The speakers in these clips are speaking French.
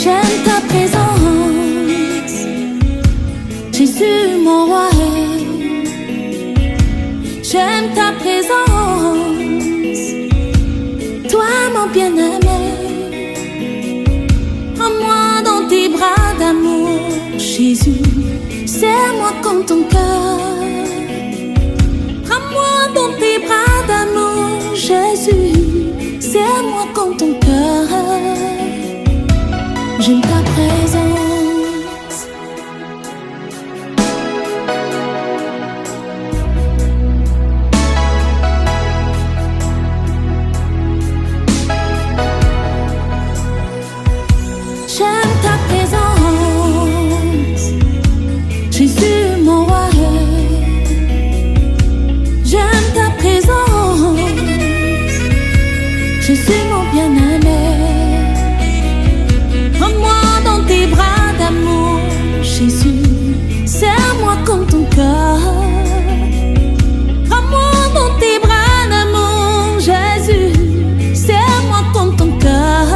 J'aime ta présence, Jésus mon roi. J'aime ta présence, toi mon bien-aimé. Prends-moi dans tes bras d'amour, Jésus. Serre-moi comme ton cœur. Prends-moi dans tes bras d'amour, Jésus. Serre-moi comme ton cœur. J'aime ta présence. J'aime ta présence, Jésus mon roi. J'aime ta présence, Jésus mon bien-aimé. Jésus, serre-moi comme ton cœur. Prends-moi dans tes bras d'amour, Jésus. Serre-moi comme ton cœur.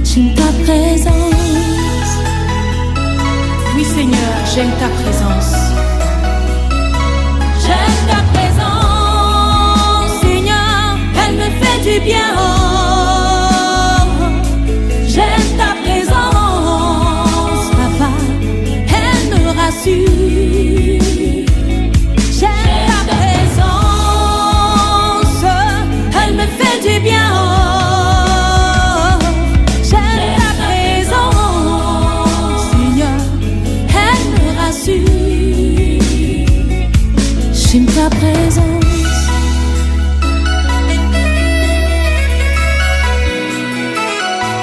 J'aime ta présence. Oui Seigneur, j'aime ta présence. J'aime ta présence, Seigneur. Elle me fait du bien. J'aime ta présence, elle me fait du bien. J'aime ta présence, Seigneur, elle me rassure. J'aime ta présence.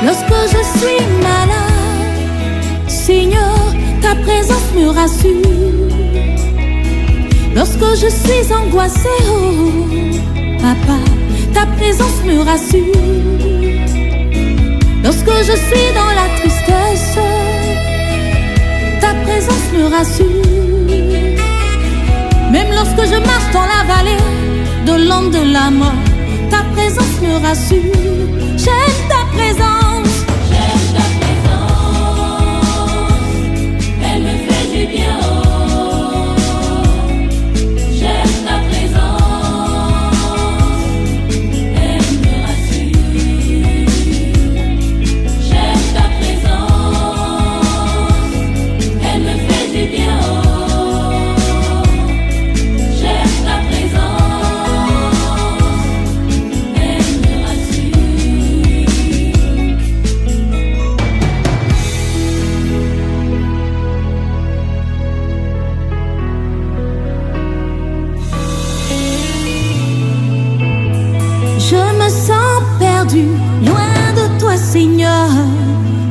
Lorsque je suis malade, Seigneur, ta présence me rassure. Lorsque je suis angoissée, oh, Papa, ta présence me rassure. Lorsque je suis dans la tristesse, ta présence me rassure. Même lorsque je marche dans la vallée de l'ombre de la mort, ta présence me rassure. J'aime ta présence. Je me sens perdu, loin de toi Seigneur,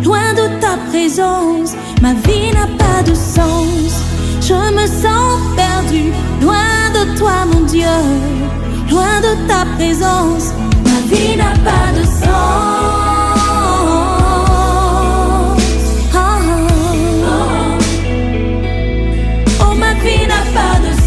loin de ta présence, ma vie n'a pas de sens. Je me sens perdu, loin de toi mon Dieu, loin de ta présence, ma vie n'a pas de sens. Oh, ma vie n'a pas de sens.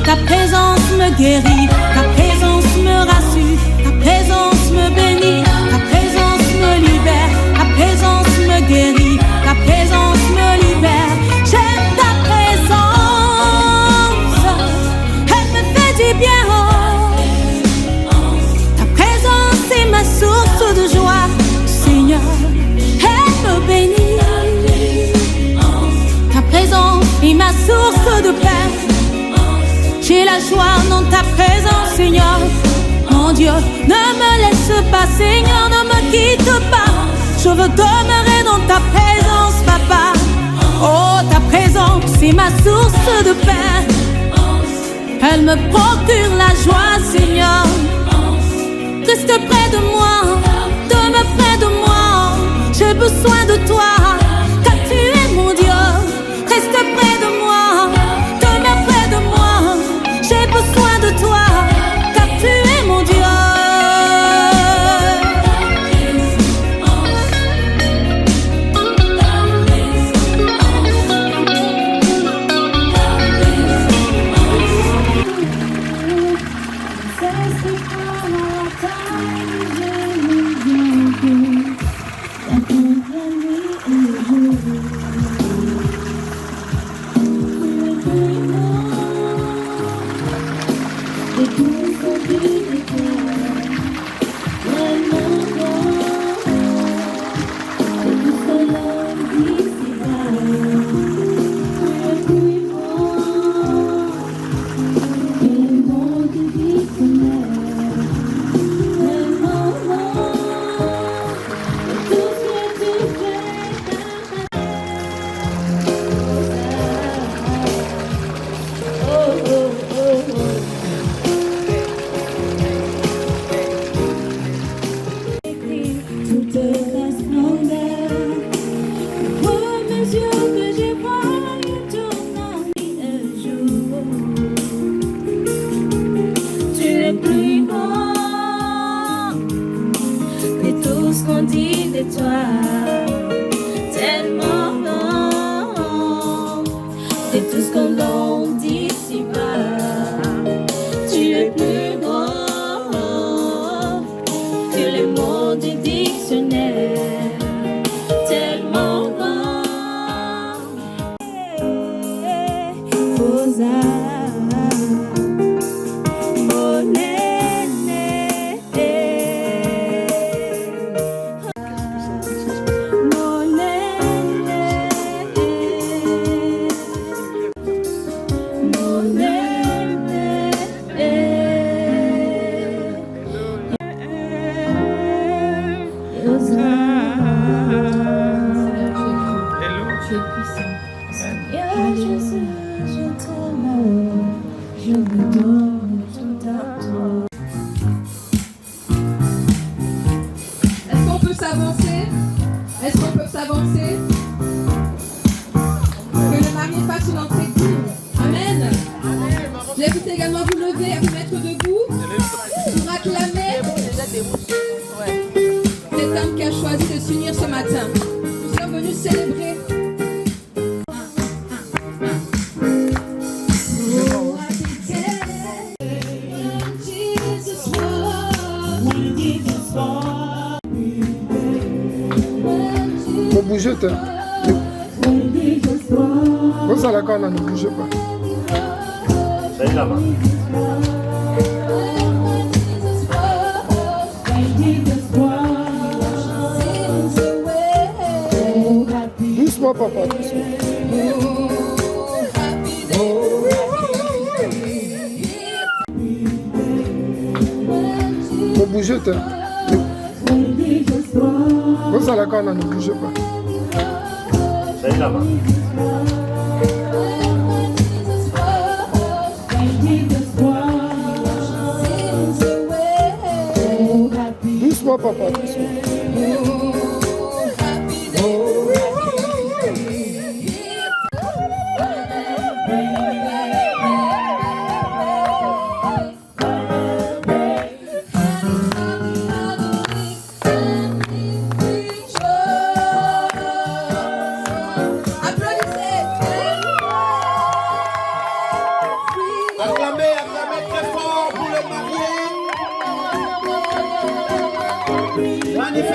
Ta présence me guérit, ta présence me rassure, ta présence me bénit, ta présence me libère, ta présence et ma source de paix. J'ai la joie dans ta présence, Seigneur. Mon Dieu, ne me laisse pas, Seigneur, ne me quitte pas. Je veux demeurer dans ta présence, Papa. Oh, ta présence, c'est ma source de paix. Elle me procure la joie, Seigneur. Reste près de moi, demeure près de moi. J'ai besoin de toi, car tu es mon Dieu. Reste près de moi, demeure près de moi. J'ai besoin de toi, car tu es mon Dieu. Ne bougez pas. Vous allez quand ne bougez pas. Lève la main. Doucement, papa, doucement. Ne bougez pas. Vous allez quand ne bougez pas. Lève la main. Doucement, papa, doucement. Acclamez très fort pour le marié. Magnifique.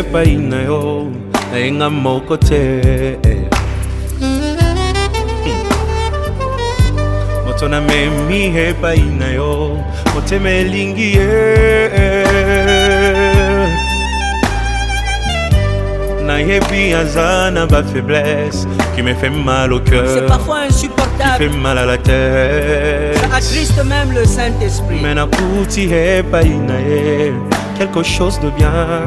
epai na yo nayenga moko te. Moto na memi epai na yo motema elingi ye. Nayebi azana ba faiblesse qui me fait mal au cœur. C'est parfois insupportable. Qui fait mal à la tête. Ça attriste même le Saint-Esprit. Mais nakuti epai na ye quelque chose de bien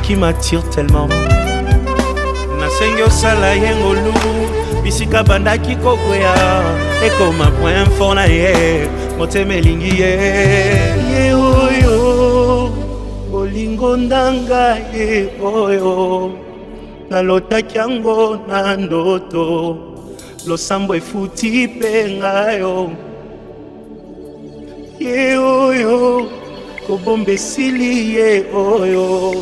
qui m'attire tellement. Nasengi osala yengolu bisika bandaki kokwea ekoma point fort na ye motema elingi ye. Ye oyo olingo ndanga ye oyo nalotaki yango na ndoto losambo efuti mpe ngayo. Ye oyo kobomba esili ye oyo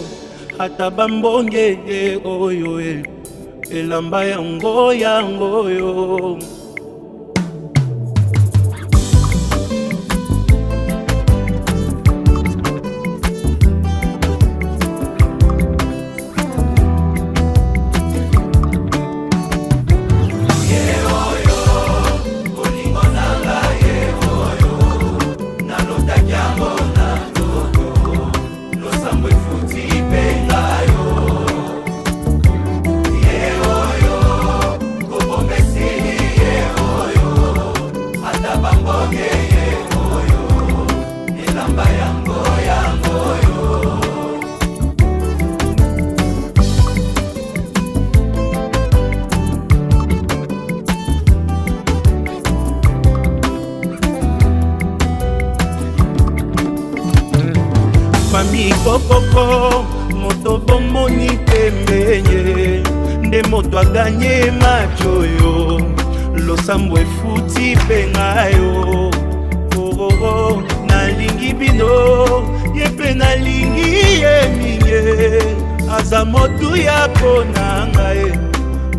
ata bambonge ye oyo elamba yango yo. Famille kokoko moto bomoni pembenye nde moto aganye macho yo losambo efuti pengayo. Oh, nalingi bino yepe nalingi ye minye aza motu ya ponanga ye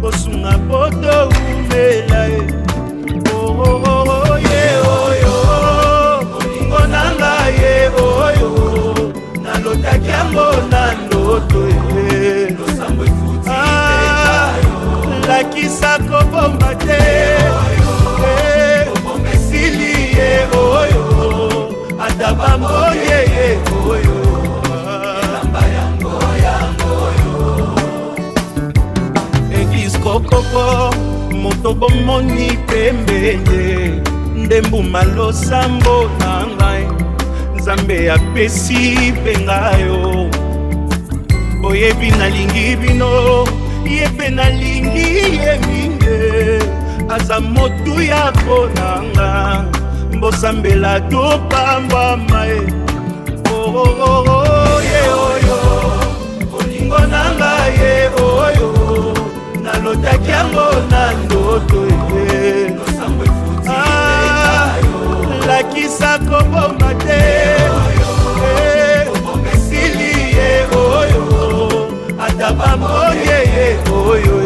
osunga poto umela ye. Oh, ye oyo olingo nanga ye oyo nalotaki yango na ndoto ye. Lakisa kobomba te esili ye oyo ata bambonge ye oyo elamba yango yo. Eglise kokoko moto bomoni pembende nde mbuma losambo na ngai Nzambe apesi pengayo. Oyebi nalingi bino yepe nalingi ye minge aza motu ya konanga mbosambela topambwama ye. Ye oyo olingo nanga ye oyo nalotaki yango na ndoto ye. Lakisa kobomba te esili ye oyo ata bambonge ye oyo.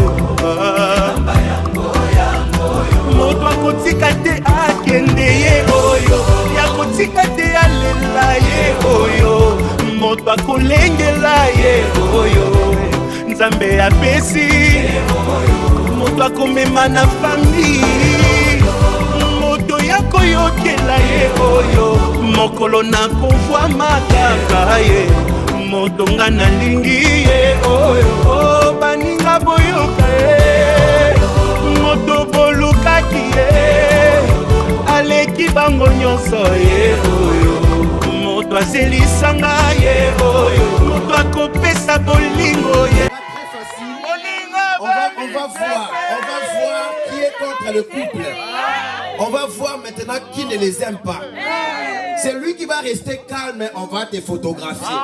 Moto akotika te akende ye oyo yakotika te alela ye oyo moto akolengela ye oyo Nzambe apesi moto akomema na famille moto yakoyokela ye oyo mokolo nakovwa makaka ye moto nga nalingi ye oyo baninga boyoka ye moto bolukaki ye aleki bango nyonso ye oyo moto azelisanga ye oyo moto akopesa bolingo ye. On va voir qui est contre le couple. On va voir maintenant qui ne les aime pas. C'est lui qui va rester calme, on va te photographier.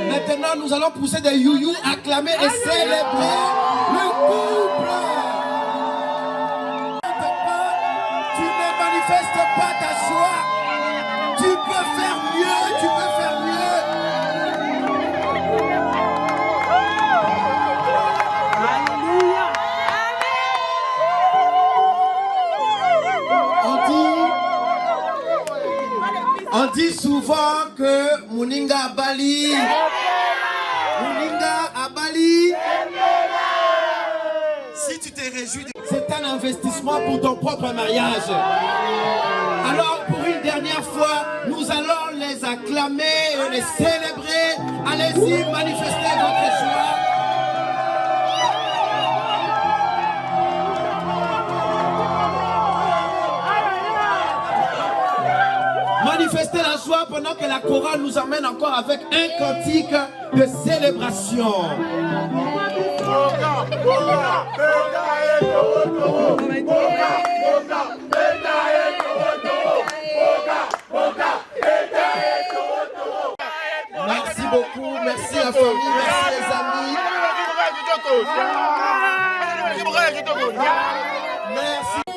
Maintenant, nous allons pousser des youyou, acclamer et célébrer le couple. Tu ne manifestes pas ta joie. Tu peux faire mieux, tu peux faire mieux. On dit souvent que Mouninga Bali, réjouis. C'est un investissement pour ton propre mariage. Alors, pour une dernière fois, nous allons les acclamer et les célébrer. Allez-y, manifestez votre joie. Manifestez la joie pendant que la chorale nous emmène encore avec un cantique de célébration. Merci beaucoup, merci la famille, merci les amis. Merci.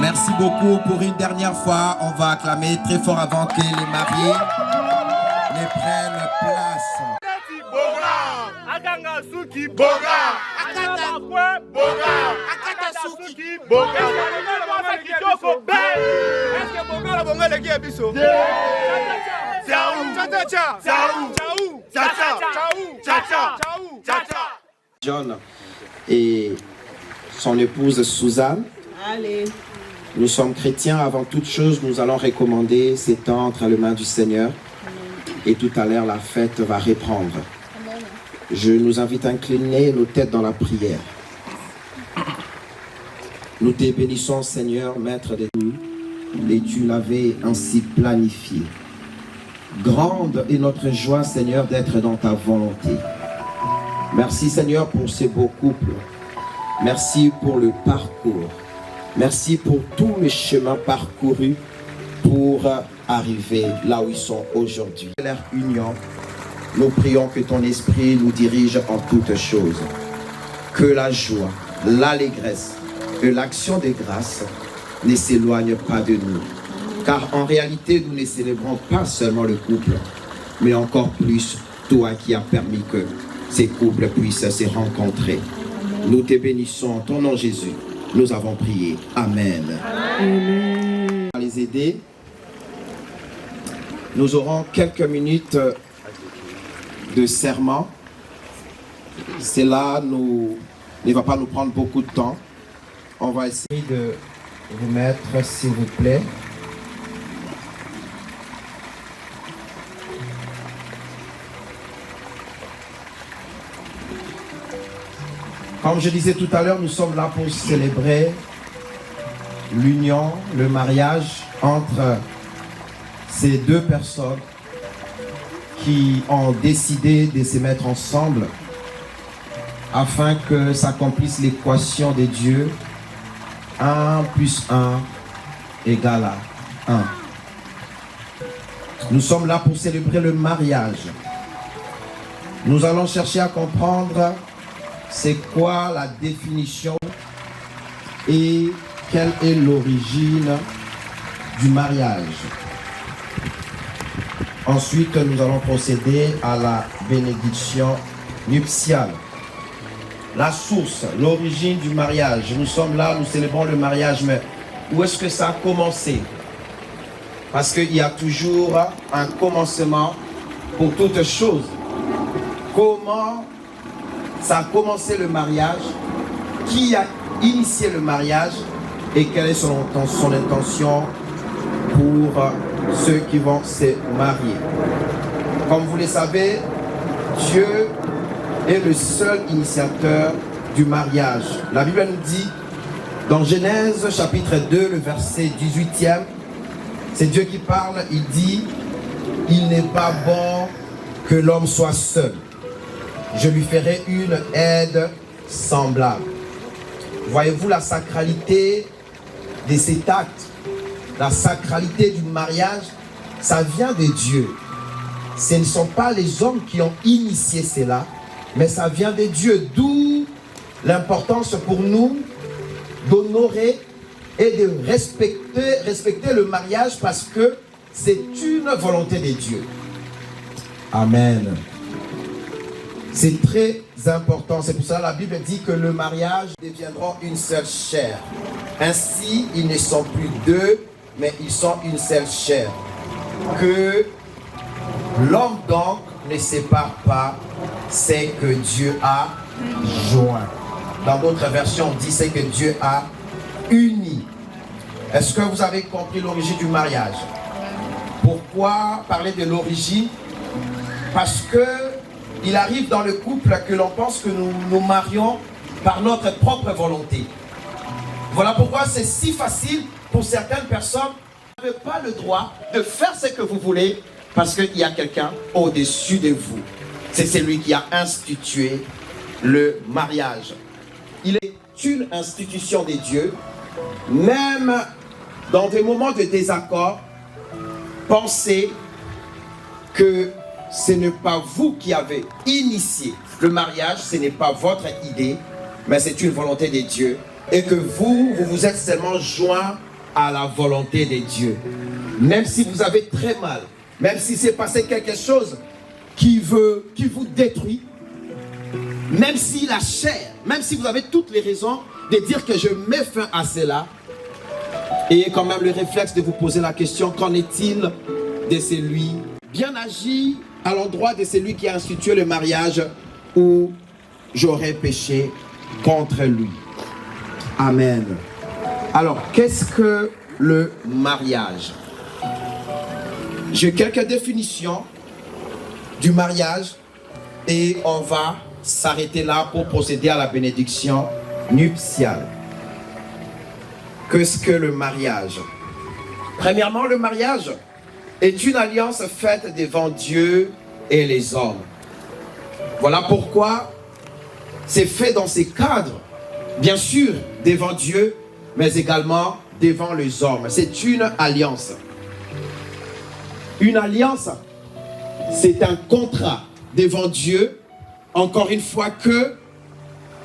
Merci beaucoup. Pour une dernière fois, on va acclamer très fort avant que les mariés ne prennent place. John et son épouse Suzanne. Allez. Nous sommes chrétiens, avant toute chose, nous allons recommander ces temps entre les mains du Seigneur. Et tout à l'heure, la fête va reprendre. Je nous invite à incliner nos têtes dans la prière. Nous te bénissons, Seigneur, Maître de tout, et tu l'avais ainsi planifié. Grande est notre joie, Seigneur, d'être dans ta volonté. Merci, Seigneur, pour ces beaux couples. Merci pour le parcours. Merci pour tous les chemins parcourus pour arriver là où ils sont aujourd'hui. Leur union, nous prions que ton esprit nous dirige en toutes choses. Que la joie, l'allégresse et l'action de grâce ne s'éloignent pas de nous. Car en réalité, nous ne célébrons pas seulement le couple, mais encore plus toi qui as permis que ces couples puissent se rencontrer. Nous te bénissons en ton nom Jésus. Nous avons prié. Amen. Amen. On va les aider. Nous aurons quelques minutes de serment. Cela ne va pas nous prendre beaucoup de temps. On va essayer de vous mettre, s'il vous plaît. Comme je disais tout à l'heure, nous sommes là pour célébrer l'union, le mariage entre ces deux personnes qui ont décidé de se mettre ensemble afin que s'accomplisse l'équation de Dieu 1 plus 1 égale à 1. Nous sommes là pour célébrer le mariage. Nous allons chercher à comprendre c'est quoi la définition et quelle est l'origine du mariage. Ensuite, nous allons procéder à la bénédiction nuptiale. La source, l'origine du mariage. Nous sommes là, nous célébrons le mariage, mais où est-ce que ça a commencé? Parce qu'il y a toujours un commencement pour toute chose. Comment ça a commencé le mariage? Qui a initié le mariage? Et quelle est son intention pour ceux qui vont se marier? Comme vous le savez, Dieu est le seul initiateur du mariage. La Bible nous dit, dans Genèse chapitre 2, le verset 18e, c'est Dieu qui parle, il dit, « Il n'est pas bon que l'homme soit seul. Je lui ferai une aide semblable. » Voyez-vous la sacralité de cet acte, la sacralité du mariage, ça vient de Dieu. Ce ne sont pas les hommes qui ont initié cela, mais ça vient de Dieu. D'où l'importance pour nous d'honorer et de respecter le mariage parce que c'est une volonté de Dieu. Amen. C'est très important. C'est pour ça que la Bible dit que le mariage deviendra une seule chair. Ainsi, ils ne sont plus deux, mais ils sont une seule chair. Que l'homme donc ne sépare pas, c'est que Dieu a joint. Dans d'autres versions, on dit c'est que Dieu a uni. Est-ce que vous avez compris l'origine du mariage? Pourquoi parler de l'origine? Parce que il arrive dans le couple que l'on pense que nous nous marions par notre propre volonté. Voilà pourquoi c'est si facile pour certaines personnes. Vous n'avez pas le droit de faire ce que vous voulez parce qu'il y a quelqu'un au-dessus de vous. C'est celui qui a institué le mariage. Il est une institution de Dieu. Même dans des moments de désaccord, pensez que ce n'est pas vous qui avez initié le mariage, ce n'est pas votre idée, mais c'est une volonté de Dieu. Et que vous vous êtes seulement joint à la volonté de Dieu. Même si vous avez très mal, même si c'est passé quelque chose qui vous détruit, même si la chair, même si vous avez toutes les raisons de dire que je mets fin à cela, et quand même le réflexe de vous poser la question, qu'en est-il de celui bien agi à l'endroit de celui qui a institué le mariage où j'aurais péché contre lui? Amen. Alors, qu'est-ce que le mariage? J'ai quelques définitions du mariage et on va s'arrêter là pour procéder à la bénédiction nuptiale. Qu'est-ce que le mariage? Premièrement, le mariage est une alliance faite devant Dieu et les hommes. Voilà pourquoi c'est fait dans ces cadres, bien sûr, devant Dieu, mais également devant les hommes. C'est une alliance. Une alliance, c'est un contrat devant Dieu, encore une fois, que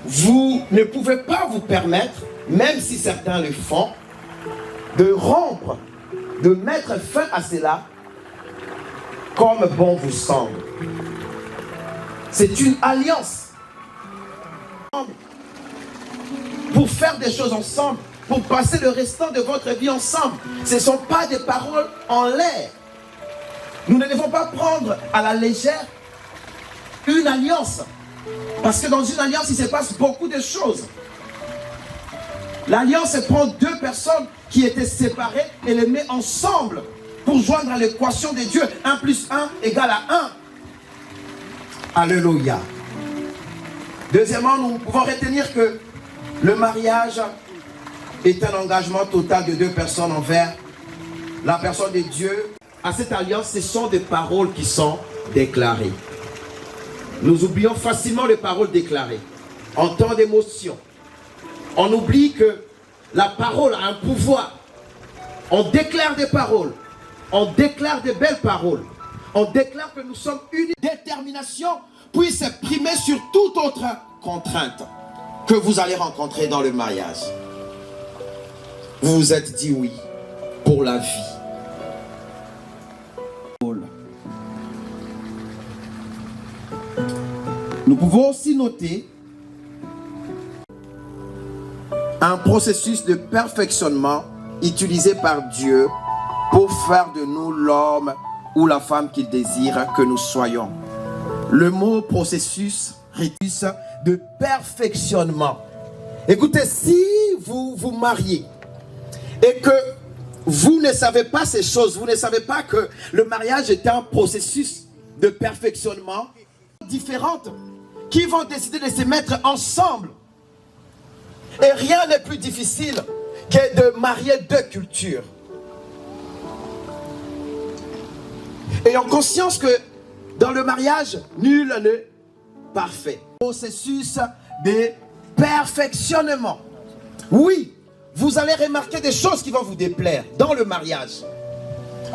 vous ne pouvez pas vous permettre, même si certains le font, de rompre, de mettre fin à cela comme bon vous semble. C'est une alliance pour faire des choses ensemble, pour passer le restant de votre vie ensemble. Ce ne sont pas des paroles en l'air. Nous ne devons pas prendre à la légère une alliance. Parce que dans une alliance, il se passe beaucoup de choses. L'alliance prend deux personnes qui étaient séparées et les met ensemble pour joindre à l'équation de Dieu. 1 plus 1 égale à 1. Alléluia. Deuxièmement, nous pouvons retenir que le mariage est un engagement total de deux personnes envers la personne de Dieu. À cette alliance, ce sont des paroles qui sont déclarées. Nous oublions facilement les paroles déclarées. En temps d'émotion, on oublie que la parole a un pouvoir. On déclare des paroles. On déclare de belles paroles. On déclare que nous sommes unis. Détermination puisse primer sur toute autre contrainte que vous allez rencontrer dans le mariage. Vous vous êtes dit oui pour la vie. Nous pouvons aussi noter un processus de perfectionnement utilisé par Dieu pour faire de nous l'homme ou la femme qu'il désire que nous soyons. Le mot processus de perfectionnement. Écoutez, si vous vous mariez et que vous ne savez pas ces choses, vous ne savez pas que le mariage est un processus de perfectionnement différentes qui vont décider de se mettre ensemble. Et rien n'est plus difficile que de marier deux cultures. Ayant conscience que dans le mariage, nul n'est parfait. Processus de perfectionnement. Oui, vous allez remarquer des choses qui vont vous déplaire dans le mariage.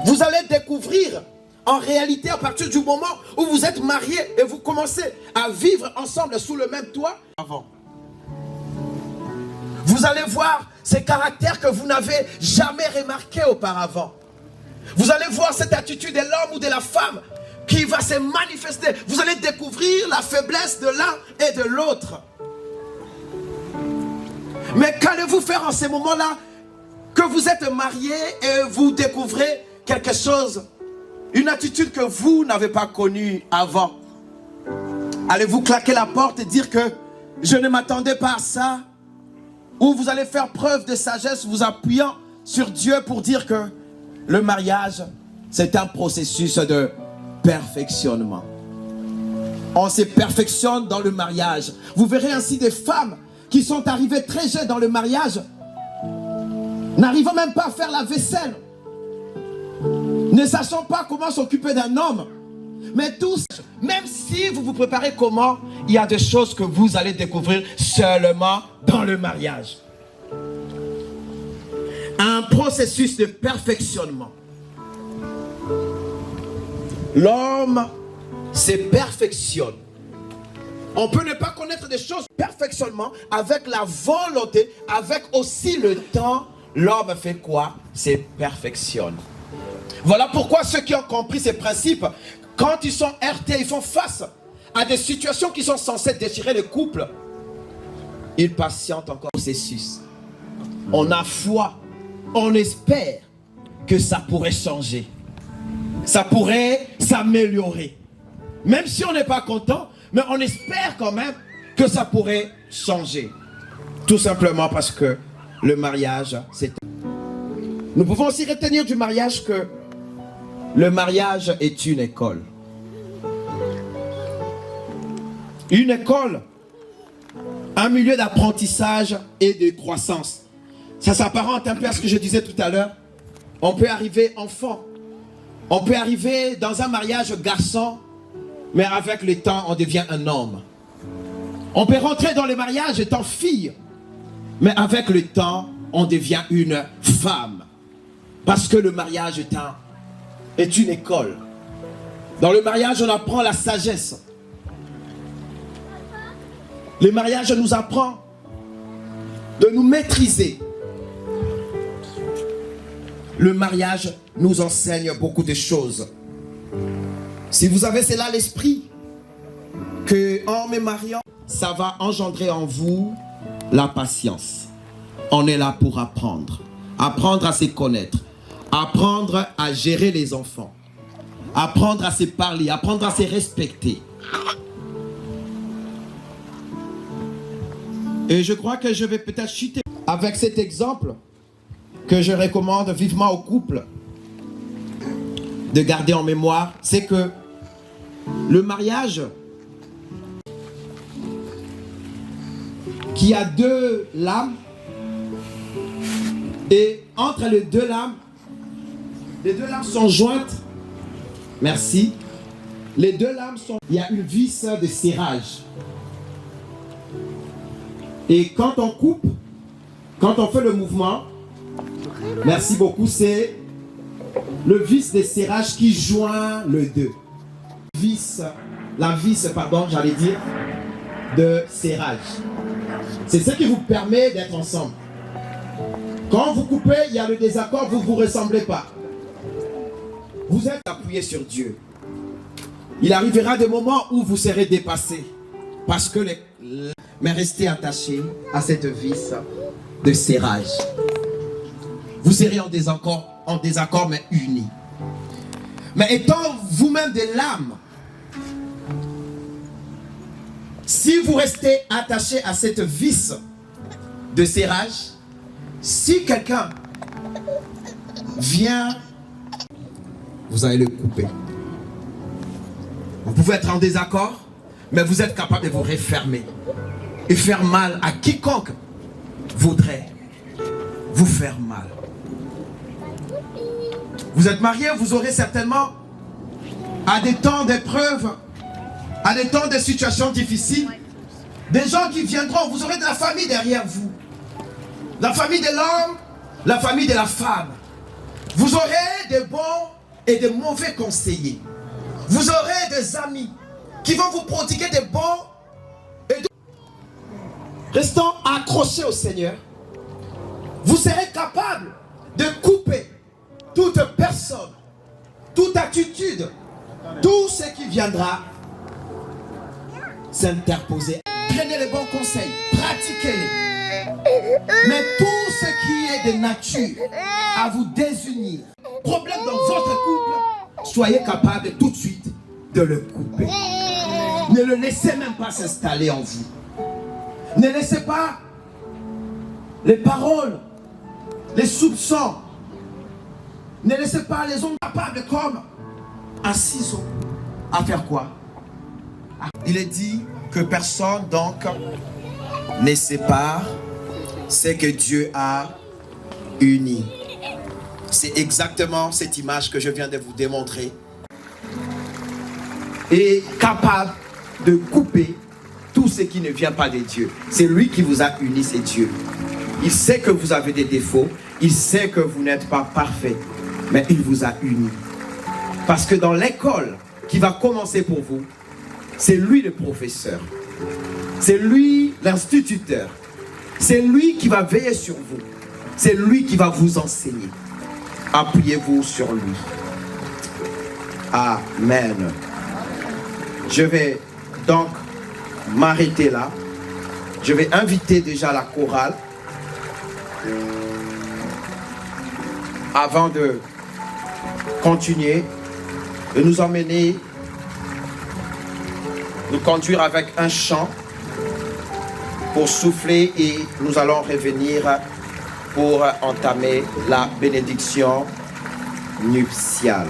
Vous allez découvrir en réalité à partir du moment où vous êtes mariés et vous commencez à vivre ensemble sous le même toit. Avant. Vous allez voir ces caractères que vous n'avez jamais remarqués auparavant. Vous allez voir cette attitude de l'homme ou de la femme qui va se manifester. Vous allez découvrir la faiblesse de l'un et de l'autre. Mais qu'allez-vous faire en ces moments-là que vous êtes mariés et vous découvrez quelque chose, une attitude que vous n'avez pas connue avant? Allez-vous claquer la porte et dire que je ne m'attendais pas à ça? Ou vous allez faire preuve de sagesse vous appuyant sur Dieu pour dire que le mariage, c'est un processus de perfectionnement. On se perfectionne dans le mariage. Vous verrez ainsi des femmes qui sont arrivées très jeunes dans le mariage, n'arrivant même pas à faire la vaisselle, ne sachant pas comment s'occuper d'un homme. Mais tous, même si vous vous préparez comment, il y a des choses que vous allez découvrir seulement dans le mariage. Un processus de perfectionnement. L'homme se perfectionne. On peut ne pas connaître des choses perfectionnement avec la volonté, avec aussi le temps. L'homme fait quoi? Se perfectionne. Voilà pourquoi ceux qui ont compris ces principes, quand ils sont heurtés, ils font face à des situations qui sont censées déchirer le couple, ils patientent encore le processus. On a foi, on espère que ça pourrait changer. Ça pourrait s'améliorer. Même si on n'est pas content, mais on espère quand même que ça pourrait changer. Tout simplement parce que le mariage, c'est... Nous pouvons aussi retenir du mariage que le mariage est une école. Une école, un milieu d'apprentissage et de croissance. Ça s'apparente un peu à ce que je disais tout à l'heure. On peut arriver enfant. On peut arriver dans un mariage garçon, mais avec le temps, on devient un homme. On peut rentrer dans le mariage étant fille, mais avec le temps, on devient une femme. Parce que le mariage est une école. Dans le mariage, on apprend la sagesse. Le mariage nous apprend de nous maîtriser. Le mariage nous enseigne beaucoup de choses. Si vous avez cela à l'esprit, que en me mariant, ça va engendrer en vous la patience. On est là pour apprendre. Apprendre à se connaître. Apprendre à gérer les enfants. Apprendre à se parler. Apprendre à se respecter. Et je crois que je vais peut-être chuter avec cet exemple que je recommande vivement au couple de garder en mémoire, c'est que le mariage, qui a 2 lames. Et entre les 2 lames sont jointes. Merci. Les 2 lames sont... Il y a une vis de serrage. Et quand on coupe, quand on fait le mouvement, merci beaucoup, c'est le vis de serrage qui joint le 2. La vis, pardon, j'allais dire, de serrage. C'est ce qui vous permet d'être ensemble. Quand vous coupez, il y a le désaccord, vous ne vous ressemblez pas. Vous êtes appuyé sur Dieu. Il arrivera des moments où vous serez dépassé. Parce que mais restez attachés à cette vis de serrage. Vous serez en désaccord mais unis. Mais étant vous-même des lames, si vous restez attachés à cette vis de serrage, si quelqu'un vient, vous allez le couper. Vous pouvez être en désaccord, mais vous êtes capable de vous refermer et faire mal à quiconque voudrait vous faire mal. Vous êtes mariés, vous aurez certainement à des temps d'épreuve, à des temps de situations difficiles, des gens qui viendront, vous aurez de la famille derrière vous. La famille de l'homme, la famille de la femme. Vous aurez des bons et des mauvais conseillers. Vous aurez des amis qui vont vous prodiguer des bons et des... Restant accrochés au Seigneur, vous serez capable de couper toute personne, toute attitude, tout ce qui viendra s'interposer. Prenez les bons conseils, pratiquez-les. Mais tout ce qui est de nature à vous désunir, problème dans votre couple, soyez capable tout de suite de le couper. Ne le laissez même pas s'installer en vous. Ne laissez pas les paroles, les soupçons, ne laissez pas les hommes capables comme un ciseau à faire quoi? Il est dit que personne donc ne sépare ce que Dieu a uni. C'est exactement cette image que je viens de vous démontrer. Et capable de couper tout ce qui ne vient pas de Dieu. C'est lui qui vous a unis, c'est Dieu. Il sait que vous avez des défauts, il sait que vous n'êtes pas parfait, mais il vous a unis. Parce que dans l'école qui va commencer pour vous, c'est lui le professeur, c'est lui l'instituteur, c'est lui qui va veiller sur vous, c'est lui qui va vous enseigner. Appuyez-vous sur lui. Amen. Je vais donc m'arrêter là. Je vais inviter déjà la chorale avant de continuer, de nous emmener, nous conduire avec un chant pour souffler et nous allons revenir pour entamer la bénédiction nuptiale.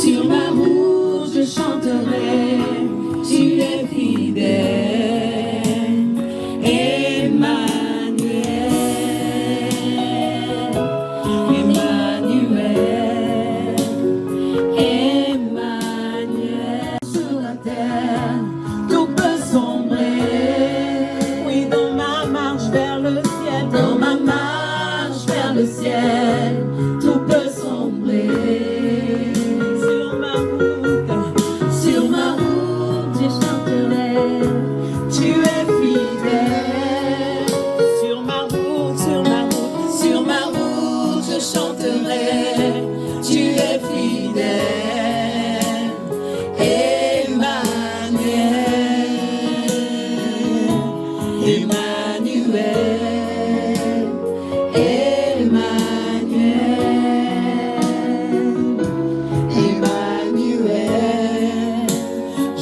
Sur ma route, je chanterai, tu es fidèle.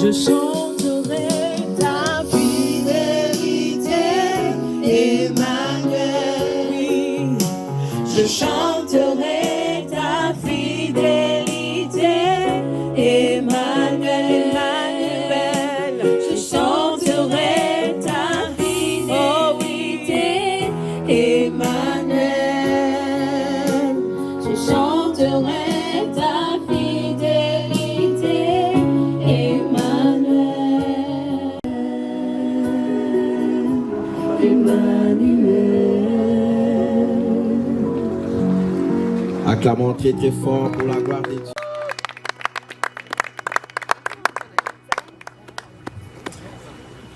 Je chanterai ta fidélité, Emmanuel. Oui, je chanterai ta fidélité, Emmanuel, Emmanuel. Je chanterai ta fidélité, Emmanuel. Je chanterai ta fidélité, Emmanuel. Emmanuel. Acclamons très très fort pour la gloire de Dieu.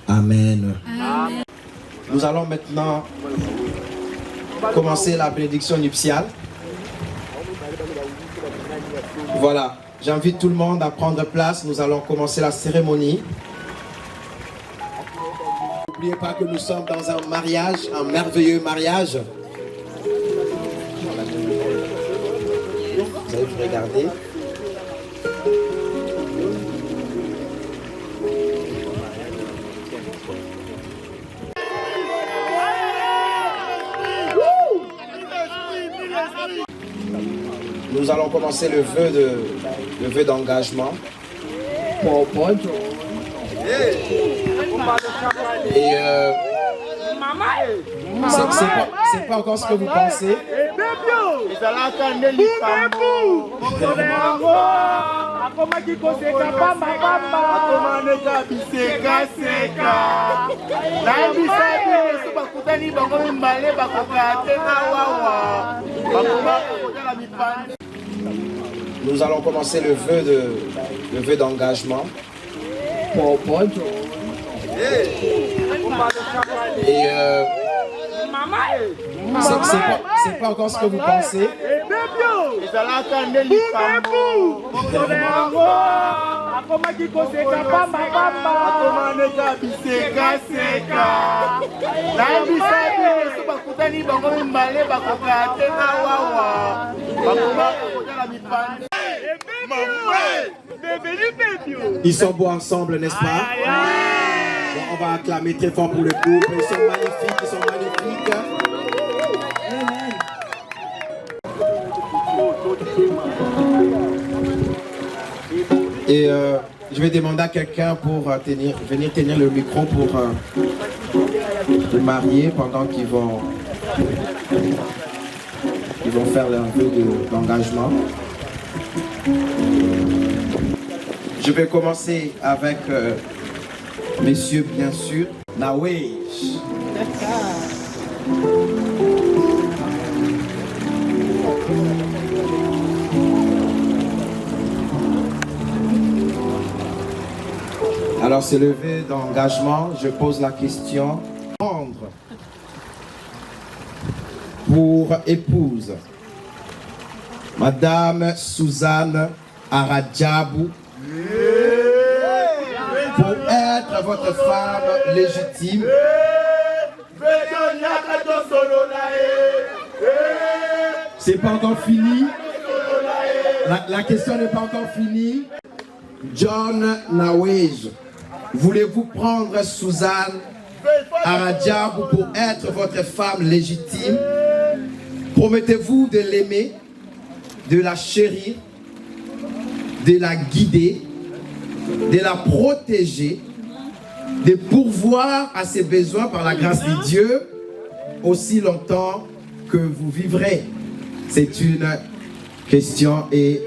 Amen. Amen. Nous allons maintenant commencer la bénédiction nuptiale. Voilà, j'invite tout le monde à prendre place. Nous allons commencer la cérémonie. N'oubliez pas que nous sommes dans un mariage, un merveilleux mariage. Vous allez vous regarder. Nous allons commencer le vœu d'engagement. Et c'est pas encore ce que vous pensez. Nous allons commencer le vœu d'engagement. Et c'est pas encore ce que vous pensez. Ils sont beaux ensemble, n'est-ce pas? Bon, on va acclamer très fort pour le couple. Ils sont magnifiques, ils sont magnifiques. Et je vais demander à quelqu'un pour venir tenir le micro pour les mariés pendant qu'ils vont faire leur vœu d'engagement. Je vais commencer avec messieurs, bien sûr. Nawej. Alors, c'est le vœu d'engagement. Je pose la question. Prendre pour épouse Madame Suzanne Aradjabou pour être votre femme légitime. C'est pas encore fini. La question n'est pas encore finie. John Nawej, voulez-vous prendre Suzanne Aradjabou pour être votre femme légitime? Promettez-vous de l'aimer, de la chérir, de la guider, de la protéger, de pourvoir à ses besoins par la grâce de Dieu aussi longtemps que vous vivrez? C'est une question et...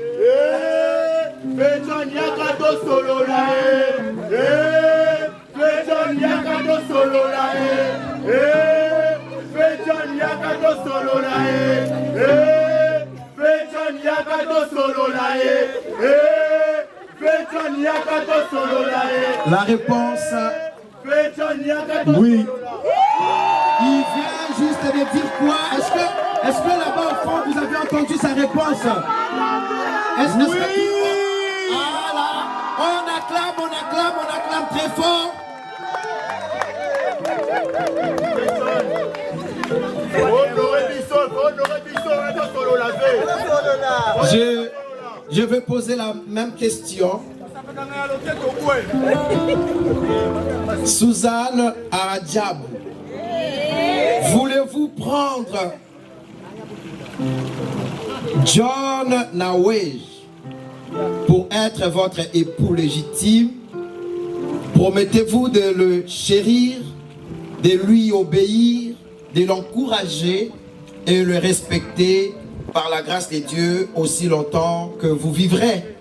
La réponse, oui. Il vient juste de dire quoi? Est-ce que là-bas au fond vous avez entendu sa réponse? Est-ce que ah là, on acclame très fort. Je vais poser la même question Suzanne Adjab, voulez-vous prendre John Nawej pour être votre époux légitime? Promettez-vous de le chérir, de lui obéir, de l'encourager et le respecter par la grâce de Dieu aussi longtemps que vous vivrez?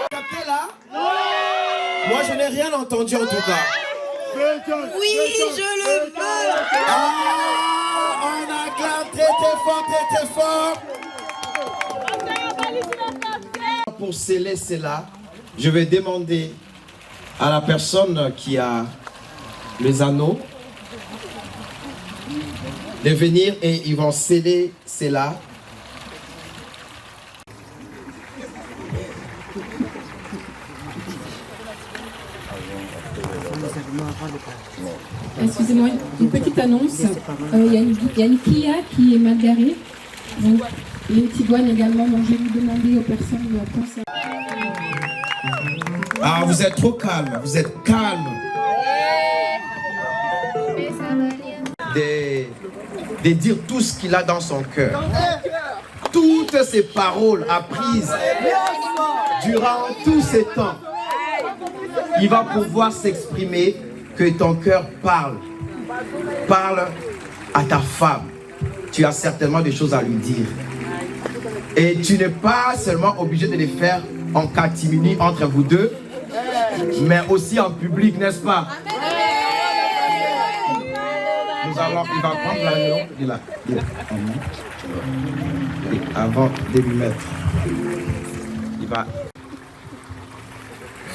Captez là? Moi je n'ai rien entendu en tout cas. Oui, je le veux. Ah, on acclame très fort, très fort. Pour sceller cela, je vais demander à la personne qui a les anneaux de venir et ils vont sceller cela. Excusez-moi, une petite annonce. Il y a une Kia qui est mal garée. Donc, et une Tiguan également. Donc, je vais vous demander aux personnes concernées. Ah, vous êtes trop calme, vous êtes calme. De dire tout ce qu'il a dans son cœur. Toutes ces paroles apprises durant tous ces temps. Il va pouvoir s'exprimer, que ton cœur parle. Parle à ta femme. Tu as certainement des choses à lui dire. Et tu n'es pas seulement obligé de les faire en catimini entre vous deux, mais aussi en public, n'est-ce pas? Nous allons, il va prendre l'anneau avant de lui mettre. Il va.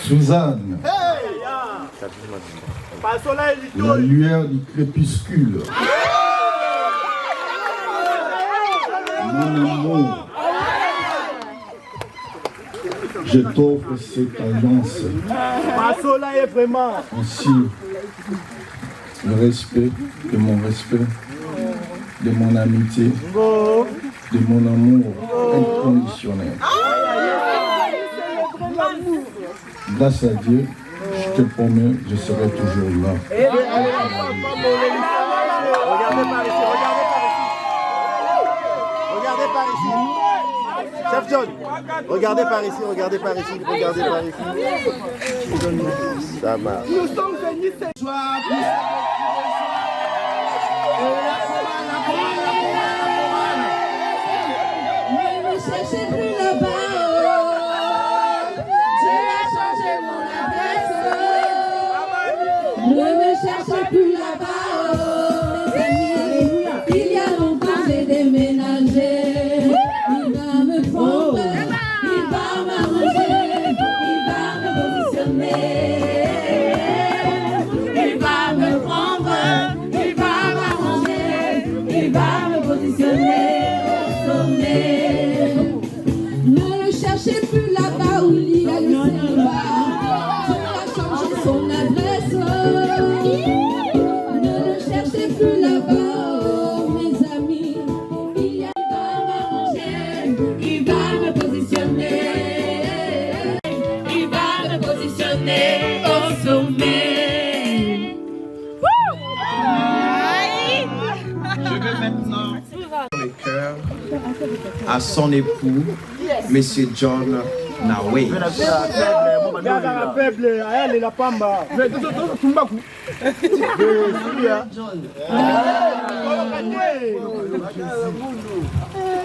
Suzanne, la lueur du crépuscule. Mon amour, je t'offre cette alliance. Ainsi, le respect, de mon amitié, de mon amour inconditionnel. Grâce à Dieu, je te promets, je serai toujours là. Regardez par ici. Chef John, regardez par ici, regardez par ici, regardez par ici. Ça marche. Ne me cherchez plus là-bas. Dieu a changé mon adresse. Ne me cherchez plus là-bas. Il y a longtemps j'ai déménagé. Il va me prendre, il va m'arranger, il va me positionner. Il va me prendre, il va m'arranger, il va me positionner au sommet. Ne le cherchez plus là-bas où il y a le célibat. Dieu a changé son adresse. Ne le cherchez plus là-bas, oh, mes amis. Il va m'arranger, il va me positionner. Il va me positionner au sommet. Je vais maintenant le cœur à son époux, Monsieur John Nawej.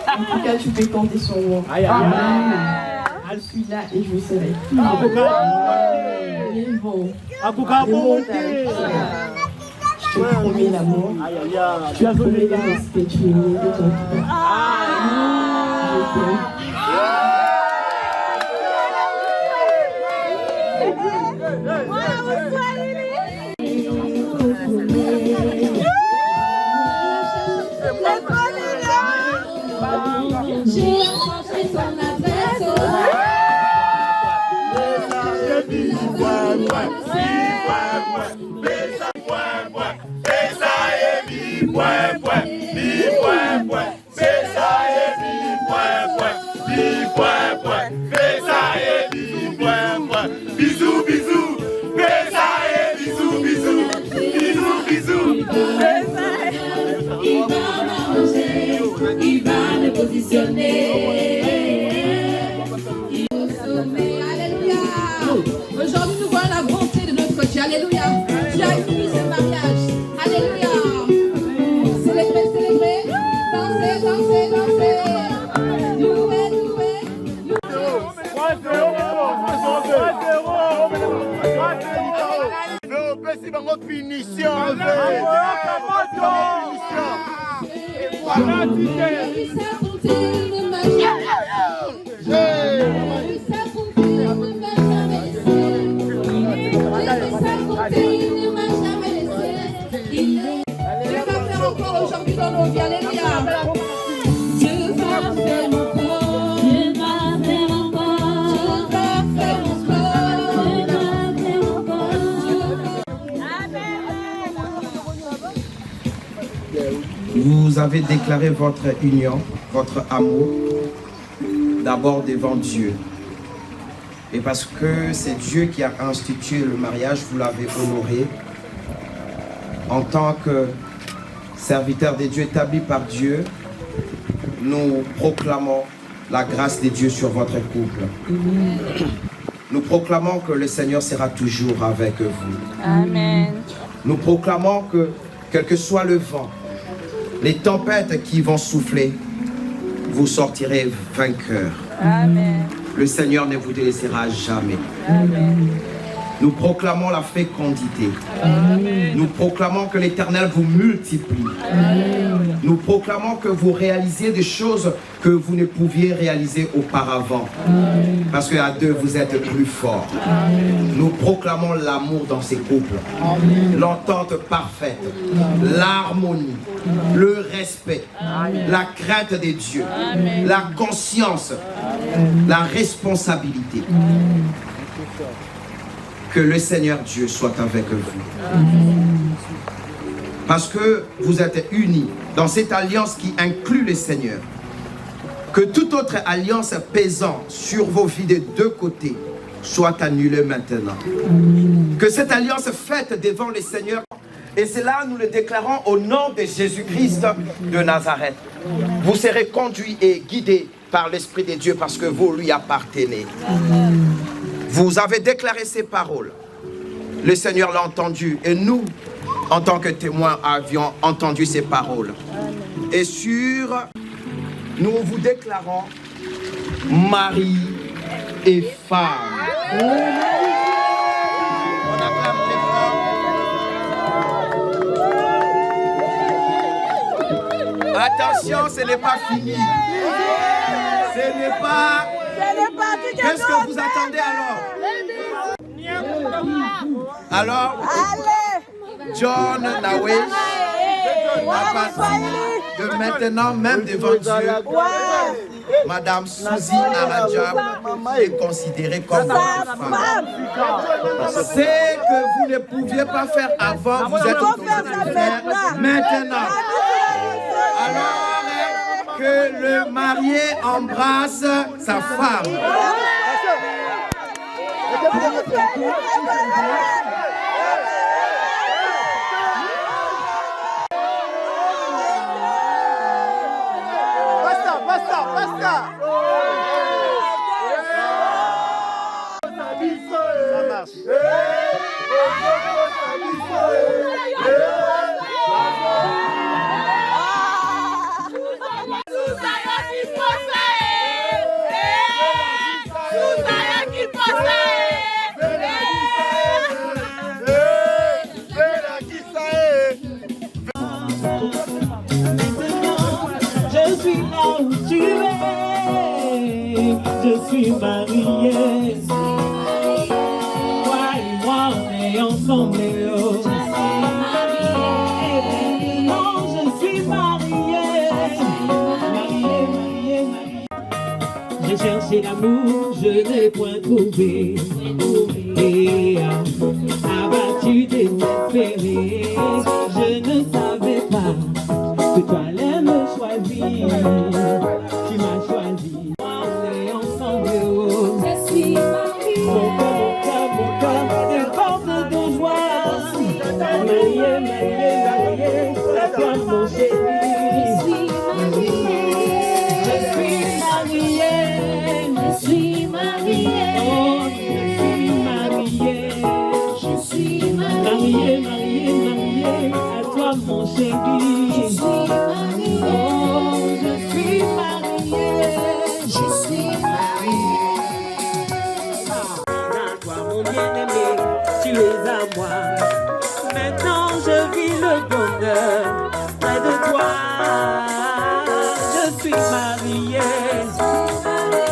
En tout cas, tu peux compter sur moi. Je suis là et je vous serai. Bon. Je te promets l'amour. Je te promets le respect. Tu es né de ton cœur. Je t'aime. J'ai enregistré son adresse. Bisous, bisous, Bésaïe, bisous, bisous, bisous, bisous. Il va m'arranger, il va me positionner. Il est au sommet, alléluia. Aujourd'hui, nous voyons la bonté de notre Dieu, alléluia. Dieu a unis ce mariage, alléluia. Célébrez, célébrez, dansez, dansez, dansez. Louez, louez. 3-0. Punition. Aujourd'hui dans nos vies, alléluia. Dieu va faire encore, Dieu va faire encore, Dieu va faire encore, Dieu va faire encore. Vous avez déclaré votre union, votre amour, d'abord devant Dieu. Et parce que c'est Dieu qui a institué le mariage, vous l'avez honoré en tant que serviteur de Dieu établi par Dieu. Nous proclamons la grâce de Dieu sur votre couple. Nous proclamons que le Seigneur sera toujours avec vous. Amen. Nous proclamons que, quel que soit le vent, les tempêtes qui vont souffler, vous sortirez vainqueurs. Amen. Le Seigneur ne vous délaissera jamais. Amen. Nous proclamons la fécondité. Amen. Nous proclamons que l'Éternel vous multiplie. Amen. Nous proclamons que vous réalisiez des choses que vous ne pouviez réaliser auparavant. Amen. Parce qu'à deux, vous êtes plus forts. Amen. Nous proclamons l'amour dans ces couples. L'entente parfaite. L'harmonie. Le respect. La crainte des dieux. Amen. La conscience. La responsabilité. Que le Seigneur Dieu soit avec vous. Parce que vous êtes unis dans cette alliance qui inclut le Seigneur. Que toute autre alliance pesant sur vos vies des deux côtés soit annulée maintenant. Que cette alliance faite devant le Seigneur, et cela nous le déclarons au nom de Jésus-Christ de Nazareth. Vous serez conduits et guidés par l'Esprit de Dieu parce que vous lui appartenez. Vous avez déclaré ces paroles. Le Seigneur l'a entendu et nous, en tant que témoins, avions entendu ces paroles. Et nous vous déclarons mari et femme. On acclame très fort. Attention, ce n'est pas fini. Ce n'est pas... Qu'est-ce que vous attendez alors? John Nawe, à partir de maintenant, même devant Dieu, Madame Suzy Aradja est considérée comme votre femme. Ce que vous ne pouviez pas faire avant, vous êtes obligé de le faire maintenant. Alors que le marié embrasse sa femme. Basta. Ça marche. Je suis là où tu es, je suis mariée. Toi et moi on est ensemble. Non, je suis mariée. Mariée. J'ai cherché l'amour, je ne l'ai point trouvé. Et abattu, désespéré, je ne savais pas que toi allais me choisir. Tu m'as choisi, on est ensemble. Je suis mariée. Mon cœur déborde de joie. Mariée, mariée, mariée, à toi mon chéri. Je suis mariée. Je suis mariée. Oh, je suis mariée. Mariée, à toi mon chéri. Je suis mariée. Oh, je suis mariée. Je suis mariée. À toi mon bien-aimé, tu es à moi. Maintenant je vis le bonheur près de toi. Je suis mariée.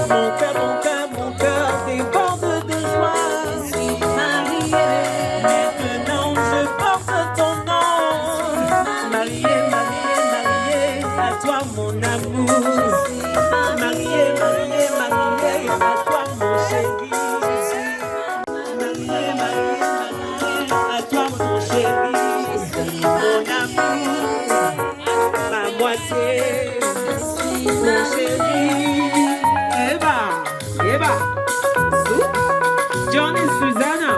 Mon cœur déborde de joie. Je suis mariée. Maintenant je porte ton nom. Mariée, à toi mon amour. Mariée, à toi mon chéri. Mariée, à toi mon chéri. Mon amour, ma moitié, mon chéri. Eva, John et Susanna.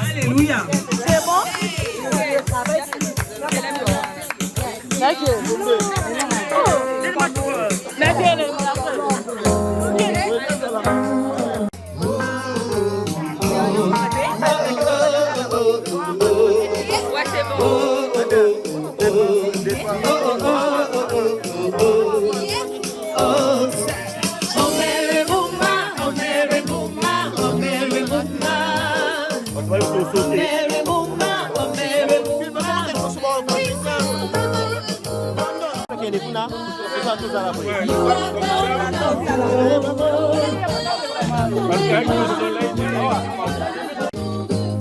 Alléluia. C'est bon?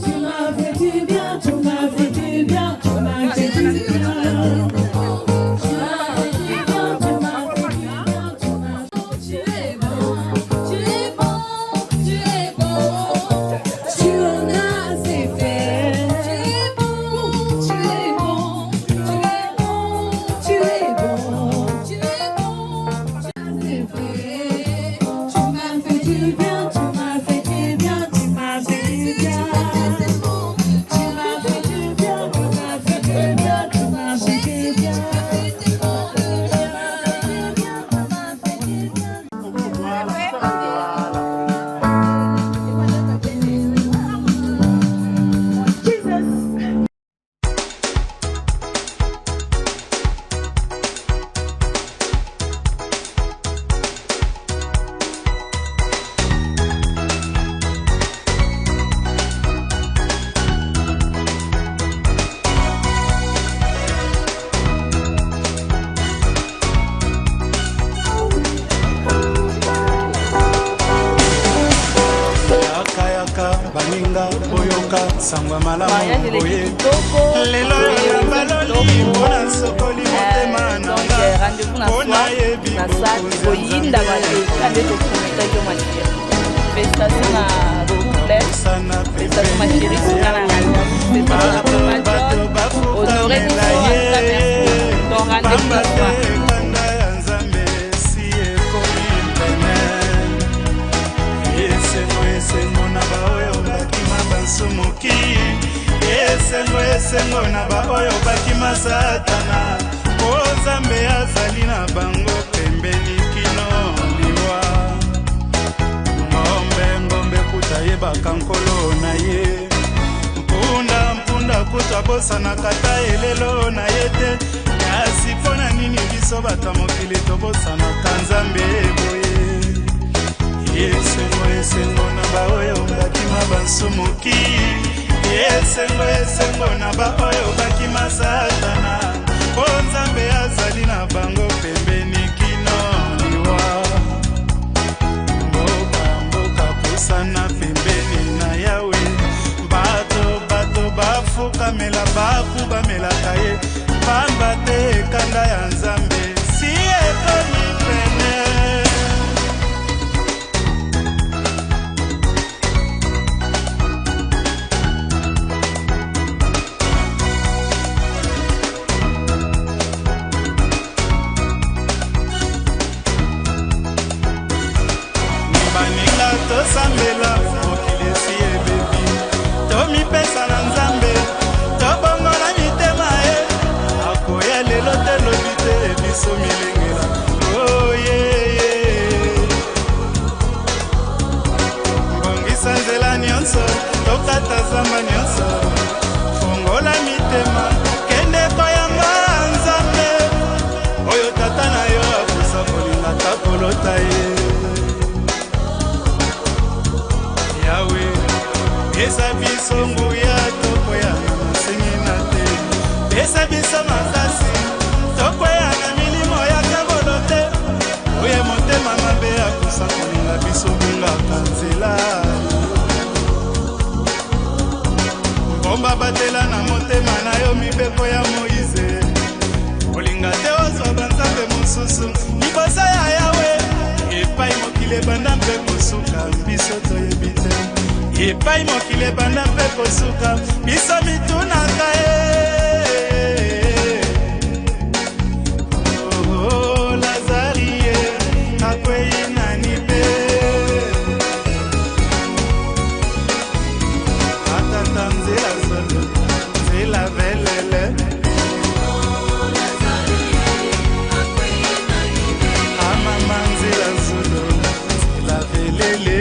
Tu m'as fait du bien, tu m'as fait du bien, tu m'as fait du bien. baninga boyoka sangwa malamu boye lelo ya baloli mpona sokoli motema nanga mpona yebi boyinda baleka nde tokometaki yo masheri festation na rouples festation masheri kongana honore biso ton rendez-vous esengo na baoyo bakima bansumuki esengo na baoyo bakima satana o Nzambe azali na bango pembeni kino liwa ngombe kuta yebaka nkolo na ye mpunda kuta bosana kata elelo na ye te kasi mpona nini biso bato mokili tobosanaka Nzambe boye esengo na baoyo bakima bansumuki esengo na baoyo bakima satana o Nzambe azali na bango pembeni kino liwa milengela bongisa nzela nyonso tokata zamba nyonso fongola mitema kende koyamba nzambe oyo tata na yo akosa kolinga takolota ye yawe pesa biso nguya tokoyanga mosengi na te pesa biso makasi tokoyanga milimo ya kabolo te oye motema mabe akosa kolinga biso bungaka nzela bomba batela na motema na yo mibeko ya Moïse olinga te ozwa banzambe mosusu libosa ya yawe epai mokili ebanda mpe kosuka biso toyebi te epai mokili ebanda mpe kosuka biso mitunaka ye Lazarie akwei nani pe atata nzela solo nzela velele amama nzela solo nzela velele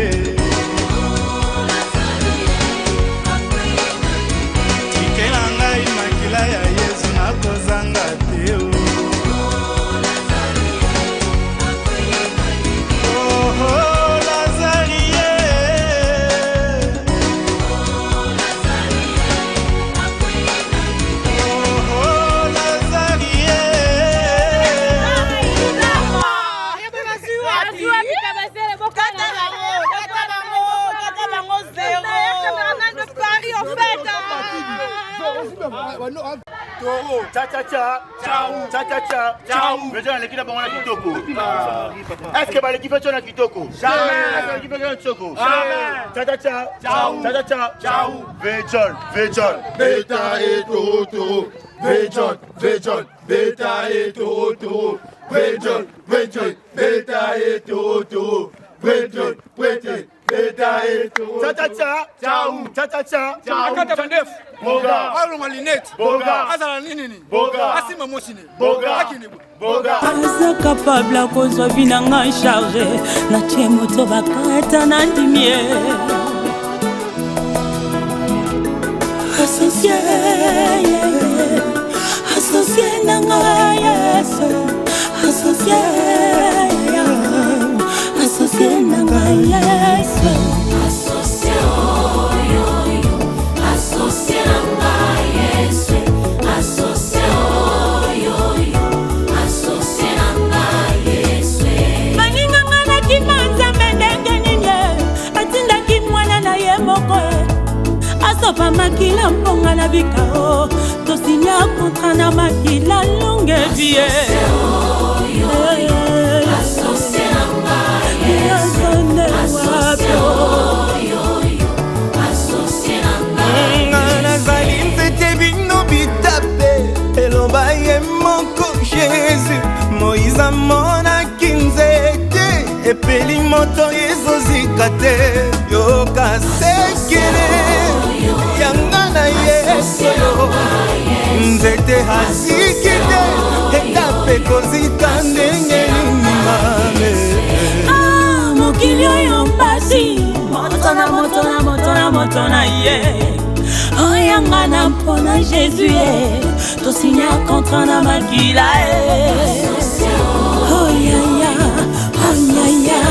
tikela ngai makila ya Yesu nakozanga te Toro, cha-cha-cha, ciao, cha-cha-cha, ciao. Veja l'équipe de Bangola Kitoko. Est-ce que l'équipe fait na Kitoko? Jamais. Est-ce que l'équipe fait na Kitoko? Jamais. Cha-cha-cha, ciao, cha-cha-cha, ciao. Vejol, Vejol. Beta et Toro, Toro. Vejol, Vejol. Beta et Toro, Toro. Vejol, Vejol. Beta et Toro, Toro. Vejol, Vejol. Beta et Toro. Cha-cha-cha, ciao, cha-cha-cha, ciao. Boga, alonga linette, Boga, azala nini, Boga, asima mosine, Boga, Boga. Asa capable à cause de vinanga chargé, na tiemoto bakata na ndimie. Associé, associé nanga yes, associé, associé nanga yes. Asopa makila mponga na bikao tosinya kontra na makila longue vie nazali mfete bino bitape eloba ye moko Jésus Moïse amonaki nzete epeli moto ezozika te yoka sekele yanga na Yesu nzete hasiki te etape kozika ndenge nimame mokili oyo mpasi moto na ye oyanga na mpona Jésus ye tosinya kontra na makila oyaya oyaya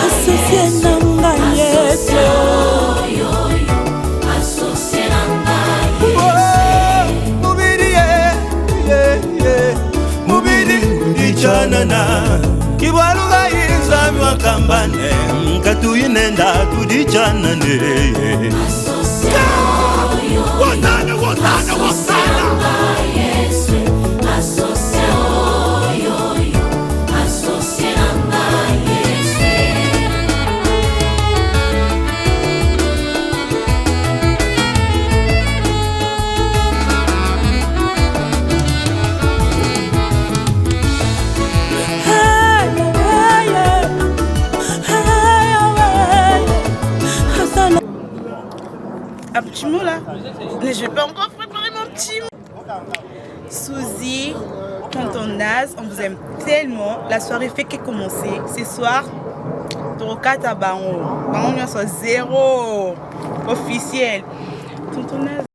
asosie nanga Yesu mubili ichanana kibaluga inzami wakambane mkatu inenda tudichanane watana watana watana Un petit mot là. Mais je vais pas encore préparer mon petit mot. Suzy, Tonton Naz, on vous aime tellement. La soirée fait que commencer. Ce soir, Torokata Bango. Bango soit 0 officiel. Tonton Naz,